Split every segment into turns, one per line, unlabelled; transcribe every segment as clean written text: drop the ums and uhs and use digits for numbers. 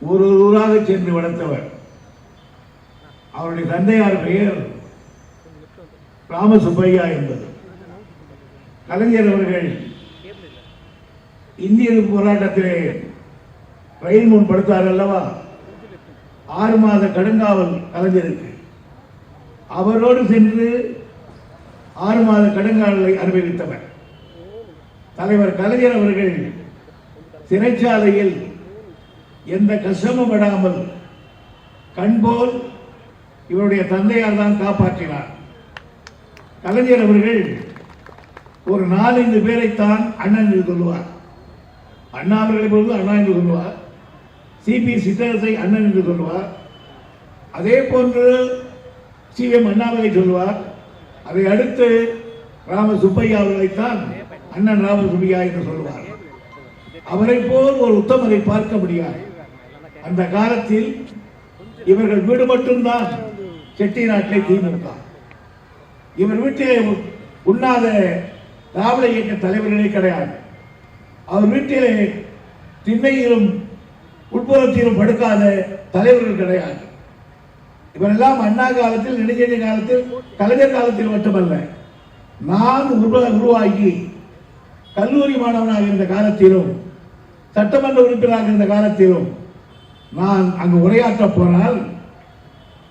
ஒரு ஊராக சென்று வளர்த்தவர். அவருடைய தந்தையார் பெயர் ராமசுப்பையா என்பது. கலைஞர் அவர்கள் இந்திய போராட்டத்திலே ரயில் முன் படுத்தார் அல்லவா, 6 மாத கடுங்காவல் கலைஞருக்கு. அவரோடு சென்று 6 மாத கடுங்காவலை அனுபவித்தவர் தலைவர் கலைஞர் அவர்கள். சிறைச்சாலையில் எந்த கஷ்டமும் படாமல் கண்போல் இவருடைய தந்தையார் தான் காப்பாற்றினார். கலைஞர் அவர்கள் ஒரு 4-5 பேரைத்தான் அண்ணன் என்று சொல்லுவார். அண்ணா அவர்களை பொழுது அண்ணா என்று சொல்லுவார். சிபி சித்தரசை அண்ணன் என்று சொல்லுவார். அதே போன்று சிஎம் அண்ணாமலை சொல்லுவார். அதை அடுத்து ராமசுப்பையா அவர்களைத்தான் அண்ணன் ராமசுப்பையா என்று சொல்லுவார். அவரை போல் ஒரு உத்தமரை பார்க்க முடியாது. அந்த காலத்தில் இவர்கள் வீடு மட்டும்தான் செட்டிநாட்டை திமுக. இவர் வீட்டிலே உண்ணாத திராவிட இயக்க தலைவர்களே கிடையாது. அவர் வீட்டிலே திண்ணையிலும் உட்புறத்திலும் படுக்காத தலைவர்கள் கிடையாது. இவரெல்லாம் அண்ணா காலத்தில், நெடுஞ்செழியன் காலத்தில், கலைஞர் காலத்தில் மட்டுமல்ல, நான் உருவாகி கல்லூரி மாணவனாக இருந்த காலத்திலும், சட்டமன்ற உறுப்பினராக இருந்த காலத்திலும் நான் அங்கு உரையாற்ற போனால்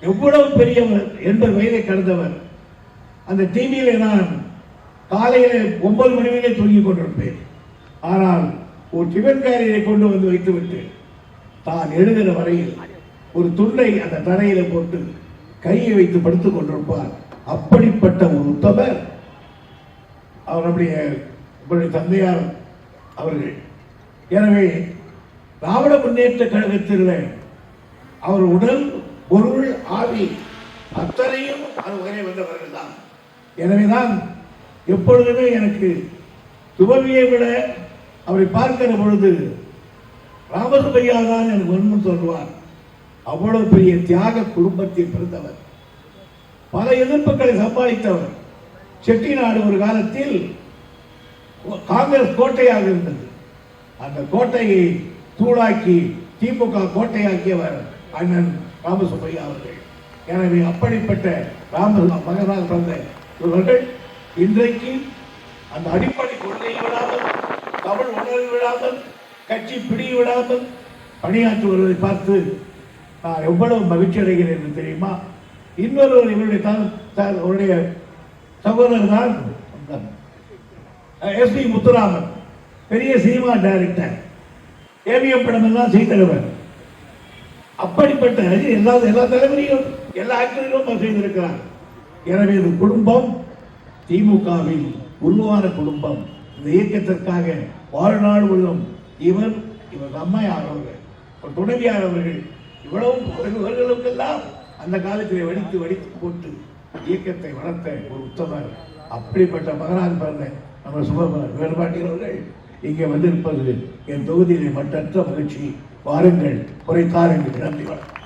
எவ்வளவு பெரியவர், 80 வயதை கடந்தவர். அந்த டிவியிலே நான் காலையிலே 9 மணி வரை தூங்கிக் கொண்டிருப்பேன். ஆனால் ஒரு டிபன் கேரியரை கொண்டு வந்து வைத்துவிட்டு தான் எழுதுகிற வரையில் ஒரு துண்டை அந்த தரையில போட்டு கையை வைத்து படுத்துக் கொண்டிருப்பார். அப்படிப்பட்ட ஒரு உத்தமர் அவருடைய தந்தையார் அவர்கள். எனவே திராவிட முன்னேற்ற கழகத்தில் அவர் உடல், பொருள், ஆவி அத்தனையும் அது வரை வந்தவர்கள் தான். எனவேதான் எப்பொழுதுமே எனக்கு துபவியை விட அவரை பார்க்கிற பொழுது ராமசுப்பையா தான் எனக்கு ஒன்று சொல்வார். அவ்வளவு பெரிய தியாக குடும்பத்தில் பிறந்தவர், பல எதிர்ப்புகளை சம்பாதித்தவர். செட்டிநாடு ஒரு காலத்தில் காங்கிரஸ் கோட்டையாக இருந்தது. அந்த கோட்டையை தூளாக்கி திமுக கோட்டையாக்கியவர் அண்ணன் ராமசுப்பையா அவர்கள். எனவே அப்படிப்பட்ட மகனாக பிறந்த இவர்கள் இன்றைக்கு அந்த அடிப்படை கொள்கையை விடாமல், தமிழ் உணர்வு விடாமல், கட்சி பிடி விடாமல் பணியாற்றி வருவதை பார்த்து நான் எவ்வளவு மகிழ்ச்சி அடைகிறேன் என்று தெரியுமா? இன்னொருவர் இவருடைய சகோதரர் தான் எஸ் பி முத்துராமன், பெரிய சினிமா டைரக்டர், ஏவிஎம் படம் எல்லாம் செய்தவர். அப்படிப்பட்ட எல்லா தலைவரையும், எல்லா ஆக்டர்களும் செய்திருக்கிறார். எனவே இது குடும்பம் திமுகவில் உருவான குடும்பம். இந்த இயக்கத்திற்காக வாழ்நாள் உள்ளும் இவர் அம்மையார் அவர்கள், துணைவியார் அவர்கள், இவ்வளவுகளுக்கெல்லாம் அந்த காலத்தில் வடித்து போட்டு இயக்கத்தை வளர்த்த ஒரு உத்தமர். அப்படிப்பட்ட மகனாக பிறந்த நம்ம சுபகுமார் வேறுபாட்டியவர்கள் இங்கே வந்திருப்பது என் தொகுதியிலே மற்றற்ற மகிழ்ச்சி. வாருங்கள், குறைத்தாருங்கள். நன்றி, வணக்கம்.